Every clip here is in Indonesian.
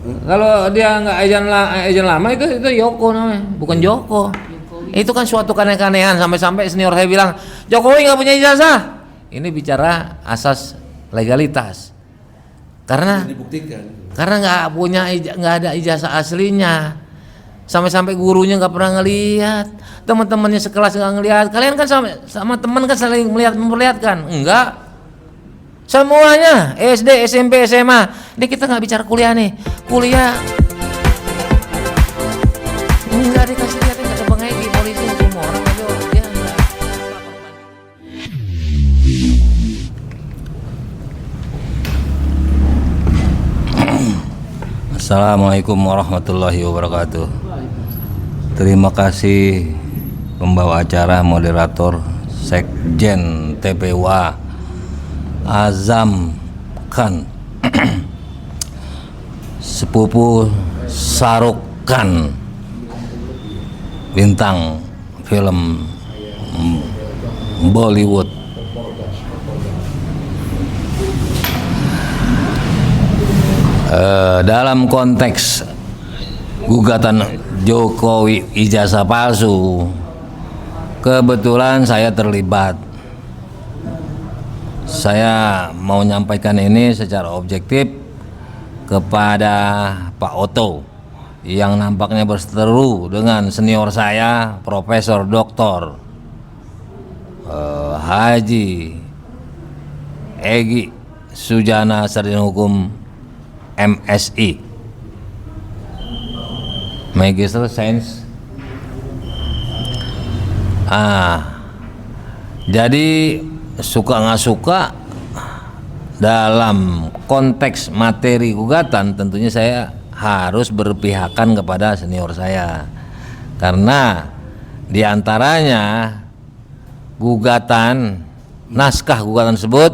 Kalau dia nggak ejen lama itu Yoko namanya, bukan Joko. Itu kan suatu keanehan sampai senior saya bilang Jokowi nggak punya ijazah. Ini bicara asas legalitas. Karena dibuktikan. Karena nggak ada ijazah aslinya. Sampai gurunya nggak pernah ngelihat, teman-temannya sekelas nggak ngelihat. Kalian kan sama teman kan saling memperlihatkan, enggak? Semuanya SD, SMP, SMA. Ini kita nggak bicara kuliah nih. Kuliah nggak dikasih lihat, nggak ada pengedi polisi hukum orang aja dia nggak. Assalamualaikum warahmatullahi wabarakatuh. Terima kasih pembawa acara, moderator, Sekjen TPWA Azam Khan, sepupu Shahrukh Khan, bintang film Bollywood. Dalam konteks gugatan Jokowi ijazah palsu, kebetulan saya terlibat. Saya mau menyampaikan ini secara objektif kepada Pak Otto yang nampaknya berseteru dengan senior saya, Profesor Dr. Haji Egy Sujana, Sarjana Hukum MSI, Magister Sains. Jadi suka nggak suka dalam konteks materi gugatan, tentunya saya harus berpihakan kepada senior saya, karena diantaranya naskah gugatan tersebut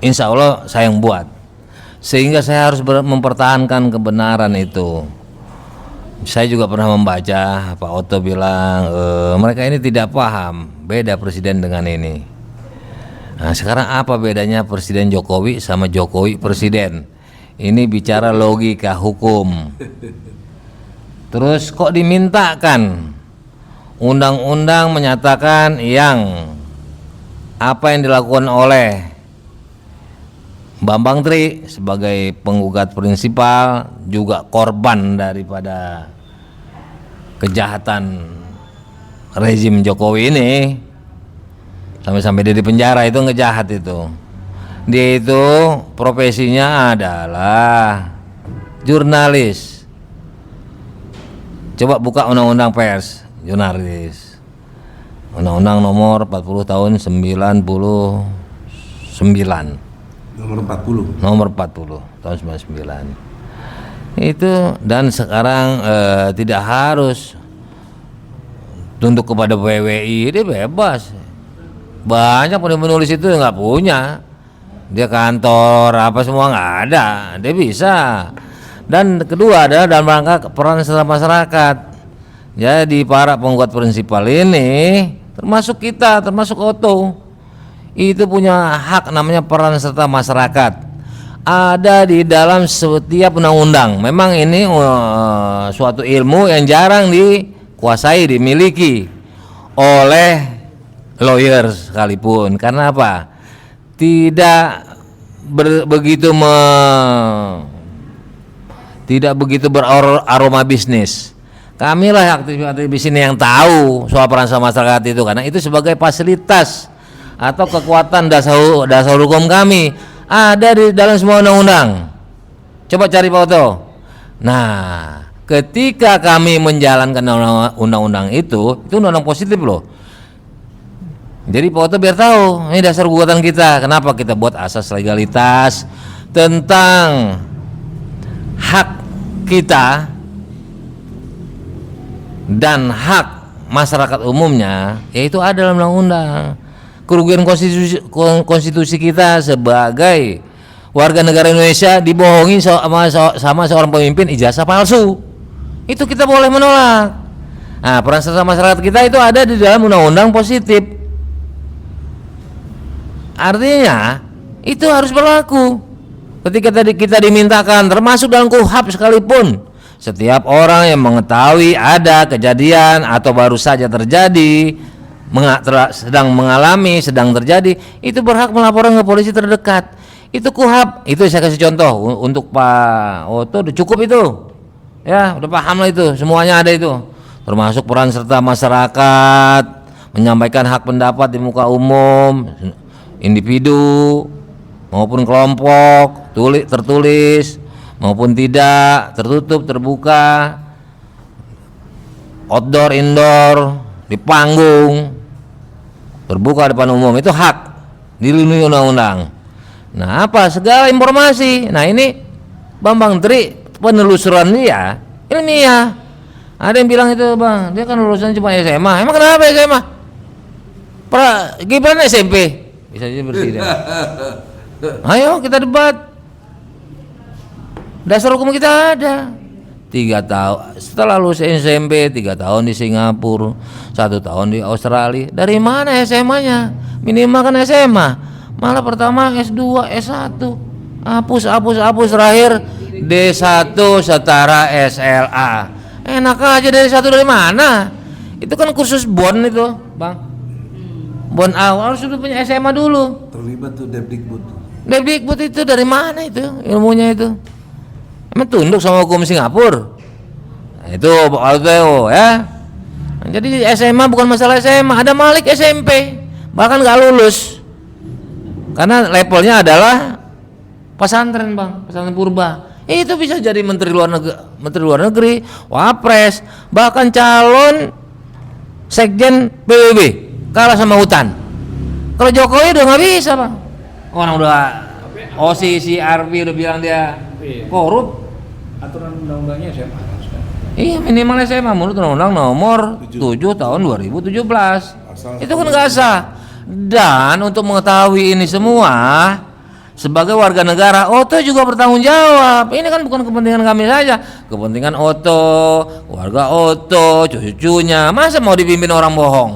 insya Allah saya yang buat, sehingga saya harus mempertahankan kebenaran itu. Saya juga pernah membaca Pak Otto bilang mereka ini tidak paham beda presiden dengan ini. Nah, sekarang apa bedanya Presiden Jokowi sama Jokowi presiden? Ini bicara logika hukum. Terus kok dimintakan undang-undang menyatakan apa yang dilakukan oleh Bambang Tri sebagai penggugat prinsipal, juga korban daripada kejahatan rezim Jokowi ini, sampai dia di penjara, itu ngejahat itu. Dia itu profesinya adalah jurnalis. Coba buka undang-undang pers, jurnalis. Undang-undang nomor 40 tahun 99. Nomor 40 tahun 99 itu. Dan sekarang tidak harus tunduk kepada PWI, dia bebas. Banyak penulis itu nggak punya, dia kantor apa semua nggak ada, dia bisa. Dan kedua adalah dalam rangka peran serta masyarakat. Jadi para penggugat prinsipal ini, termasuk kita, termasuk Otto, itu punya hak namanya peran serta masyarakat, ada di dalam setiap undang-undang. Memang ini suatu ilmu yang jarang dikuasai, dimiliki oleh lawyer sekalipun. Karena apa? Tidak begitu beraroma bisnis. Kamilah aktivis ini yang tahu soal peran serta masyarakat itu, karena itu sebagai fasilitas atau kekuatan dasar hukum kami, ada di dalam semua undang-undang. Coba cari Pak Otto. Nah, ketika kami menjalankan undang-undang itu undang-undang positif loh. Jadi Pak Otto biar tahu ini dasar gugatan kita. Kenapa kita buat asas legalitas tentang hak kita dan hak masyarakat umumnya, yaitu ada dalam undang-undang. Kerugian konstitusi kita sebagai warga negara Indonesia dibohongi sama seorang pemimpin ijazah palsu, itu kita boleh menolak. Nah, peran serta masyarakat kita itu ada di dalam undang-undang positif. Artinya itu harus berlaku. Ketika tadi kita dimintakan, termasuk dalam KUHP sekalipun, setiap orang yang mengetahui ada kejadian atau baru saja terjadi, sedang mengalami, sedang terjadi, itu berhak melaporkan ke polisi terdekat. Itu KUHP. Itu saya kasih contoh untuk Pak Oto, udah cukup itu. Ya, udah paham lah itu, semuanya ada itu. Termasuk peran serta masyarakat, menyampaikan hak pendapat di muka umum, individu maupun kelompok, tertulis maupun tidak, tertutup, terbuka, outdoor, indoor, di panggung, terbuka depan umum, itu hak dilindungi undang-undang. Nah, apa segala informasi. Nah, ini Bambang Tri penelusuran dia ilmiah. Ada yang bilang itu, Bang, dia kan lulusan cuma SMA. Emang kenapa SMA? Gimana SMP? Bisa jadi berbeda. Ayo kita debat. Dasar hukum kita ada. 3 tahun setelah lulus SMP, 3 tahun di Singapura, 1 tahun di Australia. Dari mana SMA-nya? Minimal kan SMA. Malah pertama S2, S1. Hapus terakhir D1 setara SLA. Enak aja dari satu, dari mana? Itu kan kursus BON itu, Bang. BON awal harus sudah punya SMA dulu. Terlibat tuh Depdikbud. Depdikbud itu dari mana itu ilmunya itu? Emang tunduk sama hukum Singapura? Nah, itu Pak Alteo ya. Nah, jadi SMA bukan masalah SMA, ada Malik SMP, bahkan nggak lulus. Karena levelnya adalah pesantren, Bang, pesantren purba. Itu bisa jadi menteri luar negeri, wapres, bahkan calon sekjen PBB kalah sama hutan. Kalau Jokowi udah nggak bisa, Bang. Orang udah OSIS, RP udah bilang dia korup. Aturan undang-undangnya SMA. Iya, minimal SMA menurut Undang-Undang Nomor 7 Tahun 2017. Itu kan nggak sah. Dan untuk mengetahui ini semua, sebagai warga negara, Oto juga bertanggung jawab. Ini kan bukan kepentingan kami saja, kepentingan Oto, warga Oto, cucunya. Masa mau dipimpin orang bohong?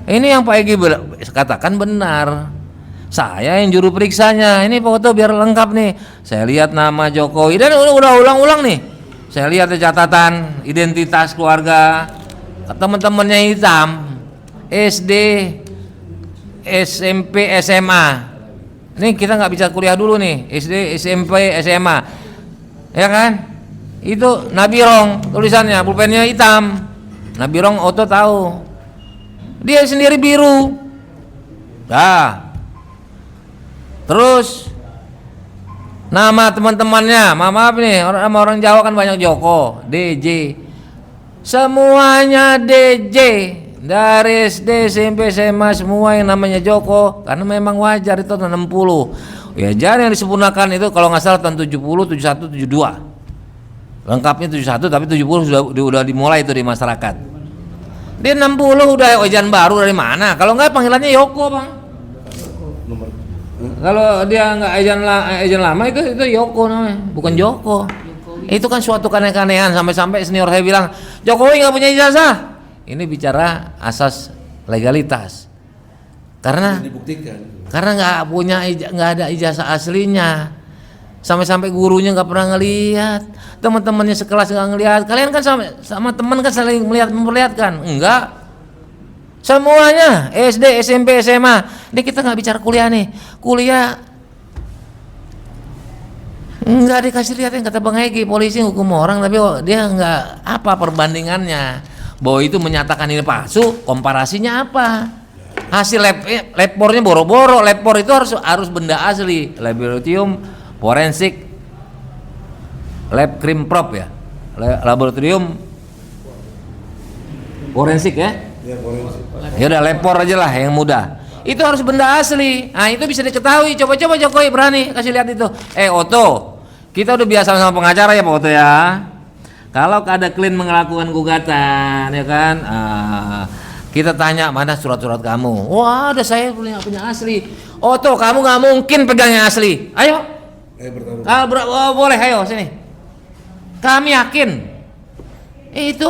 Ini yang Pak Egy katakan benar. Saya yang juru periksanya. Ini Pak Oto biar lengkap nih. Saya lihat nama Jokowi dan udah ulang-ulang nih. Saya lihat catatan identitas keluarga, teman-temannya hitam, SD, SMP, SMA. Ini kita nggak bisa kuliah dulu nih, SD, SMP, SMA, ya kan? Itu Nabirong tulisannya, pulpennya hitam. Nabirong Oto tahu. Dia sendiri biru. Dah. Terus nama teman-temannya, maaf nih, orang Jawa kan banyak Joko, DJ. Semuanya DJ. Dari SD, SMP, SMA semua yang namanya Joko, karena memang wajar itu tahun 60. Ya jangan yang disempurnakan itu kalau nggak salah tahun 70, 71, 72. Lengkapnya 71 tapi 70 sudah dimulai itu di masyarakat. Dia 60 udah ujian baru dari mana? Kalau nggak panggilannya Yoko, Bang. Kalau dia nggak ejen lama itu Yoko namanya, bukan Joko. Itu kan suatu keanehan sampai senior saya bilang Jokowi nggak punya ijazah. Ini bicara asas legalitas. Karena nggak ada ijazah aslinya. Sampai gurunya nggak pernah ngelihat, teman-temannya sekelas nggak ngelihat. Kalian kan sama teman kan saling memperlihatkan, enggak. Semuanya SD, SMP, SMA. Ini kita nggak bicara kuliah nih. Kuliah nggak dikasih lihat yang kata Bang Egy, polisi hukum orang tapi dia nggak apa perbandingannya. Bahwa itu menyatakan ini palsu, komparasinya apa? Hasil labornya boro-boro. Labor itu harus benda asli, laboratorium forensik, lab krim prop ya, laboratorium forensik ya. Ya udah lapor aja lah yang mudah. Itu harus benda asli. Nah itu bisa diketahui. Coba Jokowi berani kasih lihat itu. Oto, kita udah biasa sama pengacara ya Pak Oto ya. Kalau ada klien melakukan gugatan, ya kan, kita tanya mana surat-surat kamu. Wah, ada saya punya asli. Oto, kamu nggak mungkin pegang yang asli. Ayo. Boleh, ayo sini. Kami yakin. Itu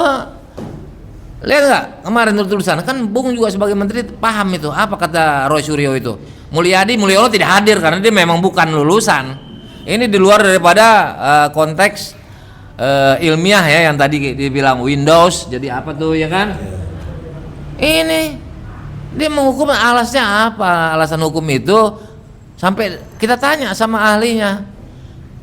lihat nggak kemarin tulisan kan Bung juga sebagai menteri paham itu apa kata Roy Suryo itu. Mulyono tidak hadir karena dia memang bukan lulusan. Ini di luar daripada konteks ilmiah ya, yang tadi dibilang Windows jadi apa tuh ya kan. Ini dia menghukum, alasnya apa? Alasan hukum itu sampai kita tanya sama ahlinya,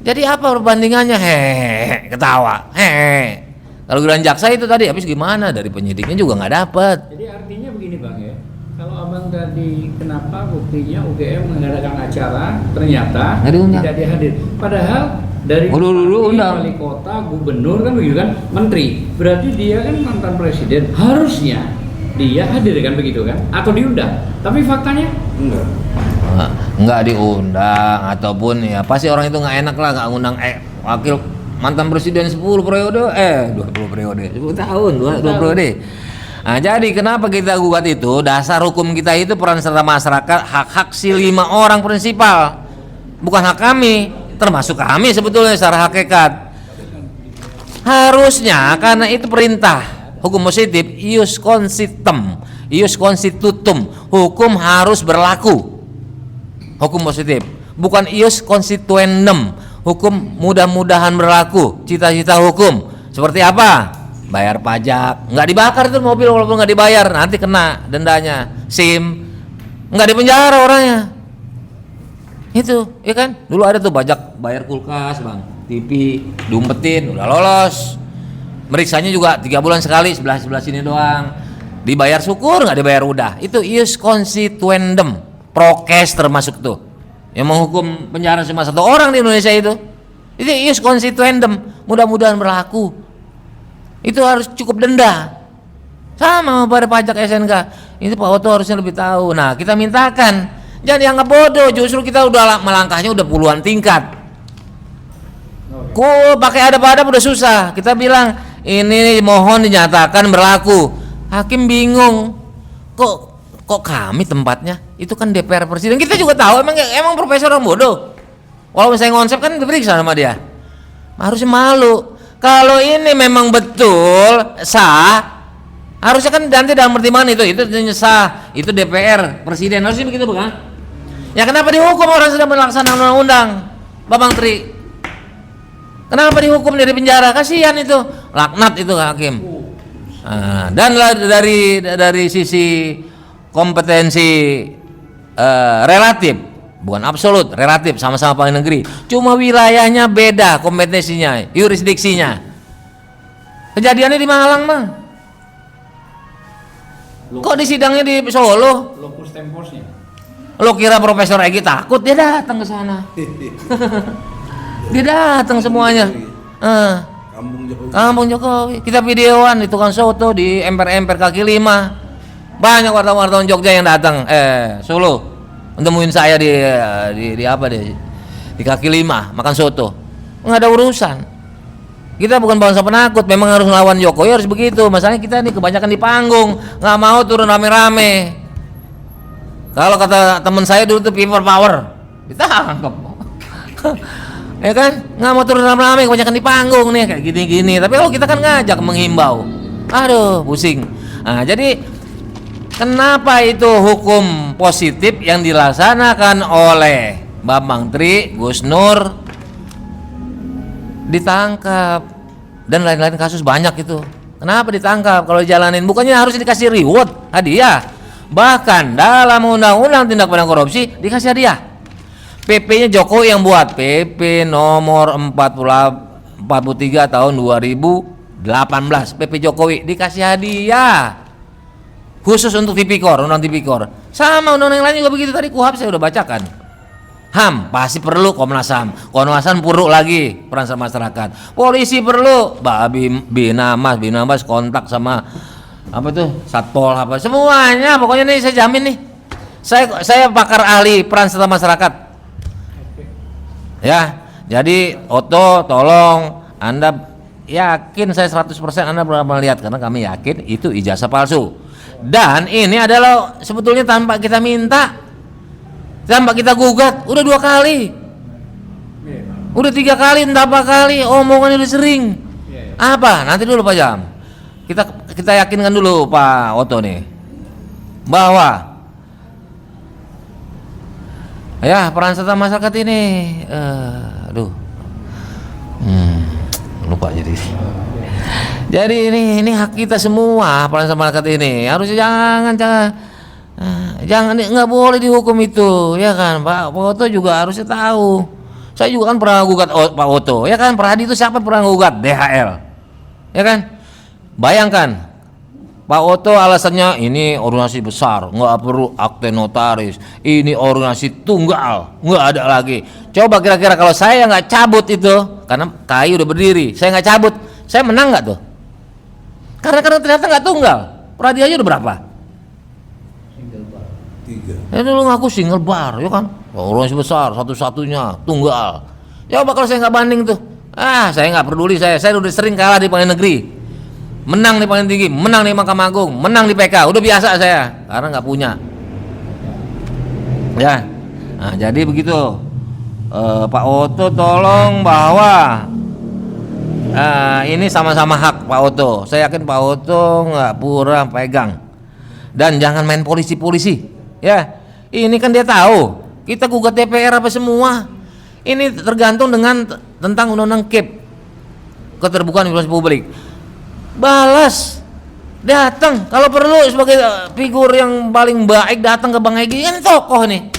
jadi apa perbandingannya? Hehehe, ketawa. Hehehe. Kalau giliran jaksa itu tadi habis gimana, dari penyidiknya juga nggak dapat. Jadi artinya begini Bang ya, kalau abang tadi kenapa buktinya UGM mengadakan acara ternyata Nggak diundang. tidak dihadir, padahal dari Dulu undang. wali kota, gubernur kan begitu kan, menteri, berarti dia kan mantan presiden, harusnya dia hadir kan begitu kan, atau diundang, tapi faktanya enggak. Nggak diundang, ataupun ya pasti orang itu nggak enak lah nggak ngundang wakil mantan presiden 10 periode 20 periode 10 tahun 2 periode. Nah, jadi kenapa kita gugat itu, dasar hukum kita itu peran serta masyarakat, hak-hak si 5 orang prinsipal, bukan hak kami, termasuk kami sebetulnya secara hakikat. Harusnya karena itu perintah hukum positif, ius constitutum, hukum harus berlaku. Hukum positif, bukan ius constituendum, hukum mudah-mudahan berlaku. Cita-cita hukum seperti apa? Bayar pajak, nggak dibakar itu mobil walaupun nggak dibayar, nanti kena dendanya. SIM nggak dipenjara orangnya. Itu, ya kan? Dulu ada tuh pajak bayar kulkas, Bang, TV, diumpetin, udah lolos. Meriksanya juga 3 bulan sekali, sebelah sini doang. Dibayar syukur, nggak dibayar udah. Itu ius constituendum. Prokes termasuk tuh yang menghukum penjara cuma 1 orang di Indonesia itu ius constituendum, mudah-mudahan berlaku. Itu harus cukup denda sama pada pajak SNK. Itu Pak Oto harusnya lebih tahu. Nah, kita mintakan jangan dianggap bodoh, justru kita udah melangkahnya udah puluhan tingkat. Pakai adab-adab udah susah, kita bilang ini mohon dinyatakan berlaku. Hakim bingung, kok kami tempatnya, itu kan DPR presiden, kita juga tahu emang profesor orang bodoh. Walaupun saya ngonsep kan diperiksa sama dia, harusnya malu. Kalau ini memang betul sah, harusnya kan nanti dalam pertimbangan itu sah, itu DPR presiden, harusnya begitu bukan? Ya kenapa dihukum orang sedang melaksanakan undang-undang, Babang Tri? Kenapa dihukum dari penjara? Kasihan itu, laknat itu hakim. Nah, dan dari sisi kompetensi relatif, bukan absolut, relatif, sama-sama pegawai negeri, cuma wilayahnya beda kompetensinya, yurisdiksinya. Kejadiannya di Malang, Bang. Kok di sidangnya di Solo? Lokus temposnya. Lo kira Profesor Egi takut? Dia datang ke sana. Dia datang semuanya. Kampung Jokowi. Kita videoan di tukang soto di emper-emper kaki 5. Banyak wartawan-wartawan Jogja yang datang Solo untuk nemuin saya di kaki 5 makan soto. Nggak ada urusan. Kita bukan bangsa penakut, memang harus melawan Jokowi, harus begitu. Masalahnya kita nih kebanyakan di panggung, nggak mau turun rame-rame. Kalau kata teman saya dulu tuh people power, ditangkap. Ya kan, nggak mau turun rame-rame, kebanyakan di panggung nih kayak gini-gini. Tapi kalau kita kan ngajak, menghimbau, aduh pusing. Nah, jadi kenapa itu hukum positif yang dilaksanakan oleh Bambang Tri, Gus Nur ditangkap dan lain-lain kasus banyak itu. Kenapa ditangkap? Kalau dijalanin, bukannya harus dikasih reward, hadiah. Bahkan dalam undang-undang tindak pidana korupsi dikasih hadiah. PP-nya Jokowi yang buat, PP nomor 43 tahun 2018. PP Jokowi dikasih hadiah khusus untuk tipikor, undang tipikor. Sama undang-undang lain juga begitu, tadi KUHP saya udah bacakan. HAM pasti perlu Komnas HAM. Komnas HAM perlu lagi peran sama masyarakat. Polisi perlu, Binamas kontak sama apa tuh? Satpol apa semuanya. Pokoknya nih saya jamin nih. Saya pakar ahli peran serta masyarakat. Ya. Jadi Oto tolong Anda yakin, saya 100% Anda belum melihat karena kami yakin itu ijazah palsu. Dan ini adalah sebetulnya tanpa kita minta, tanpa kita gugat, udah 2 kali, udah 3 kali, entah apa kali, omongannya udah sering. Apa? Nanti dulu Pak Jam, kita yakinkan dulu Pak Oto nih bahwa Ya, peran serta masyarakat ini, aduh, lupa jadi. Jadi ini hak kita semua, peran serta masyarakat ini. Harusnya jangan nggak boleh dihukum itu, ya kan? Pak Oto juga harusnya tahu. Saya juga kan pernah gugat Pak Oto, ya kan? Perhadi itu siapa pernah gugat? DHL, ya kan? Bayangkan. Pak Oto alasannya ini organisasi besar, nggak perlu akte notaris. Ini organisasi tunggal, nggak ada lagi. Coba kira-kira kalau saya nggak cabut itu, karena KAI udah berdiri, saya nggak cabut, saya menang nggak tuh? Karena ternyata nggak tunggal. Perhadi aja udah berapa? Ya dulu ngaku single bar, ya kan? Organisasi besar, satu-satunya tunggal. Coba kalau saya nggak banding tuh, saya nggak peduli, saya udah sering kalah di pengadilan negeri. Menang di paling tinggi, menang di Mahkamah Agung, menang di PK, udah biasa saya karena nggak punya. Ya, nah jadi begitu. Pak Oto tolong bahwa ini sama-sama hak Pak Oto. Saya yakin Pak Oto nggak pura pegang dan jangan main polisi-polisi. Ya, ini kan dia tahu kita gugat DPR apa semua. Ini tergantung dengan tentang undang-undang KIP, keterbukaan informasi publik. Balas, datang kalau perlu sebagai figur yang paling baik, datang ke Bang Egy, kan tokoh nih.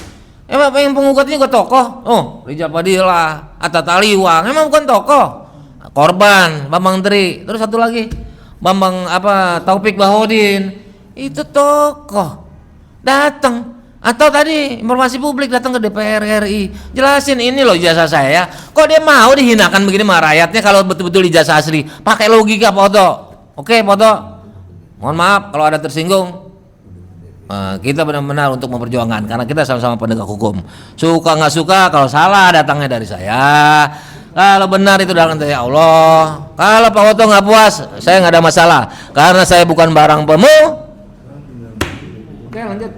Emang yang penggugatnya juga tokoh. Oh, Rijal Padilla, Atta Taliwang, emang bukan tokoh. Korban, Bambang Tri, terus satu lagi Bambang Taufik Bahodin, itu tokoh. Datang. Atau tadi informasi publik datang ke DPR RI, jelasin ini loh ijazah saya. Kok dia mau dihinakan begini sama rakyatnya kalau betul-betul ijazah asli? Pakai logika Pak Oto. Oke, Pak Oto. Mohon maaf kalau ada tersinggung. Kita benar-benar untuk memperjuangkan karena kita sama-sama penegak hukum. Suka nggak suka, kalau salah datangnya dari saya. Kalau benar itu datang dari Allah. Kalau Pak Oto nggak puas, saya nggak ada masalah karena saya bukan barang pemu. Oke, lanjut.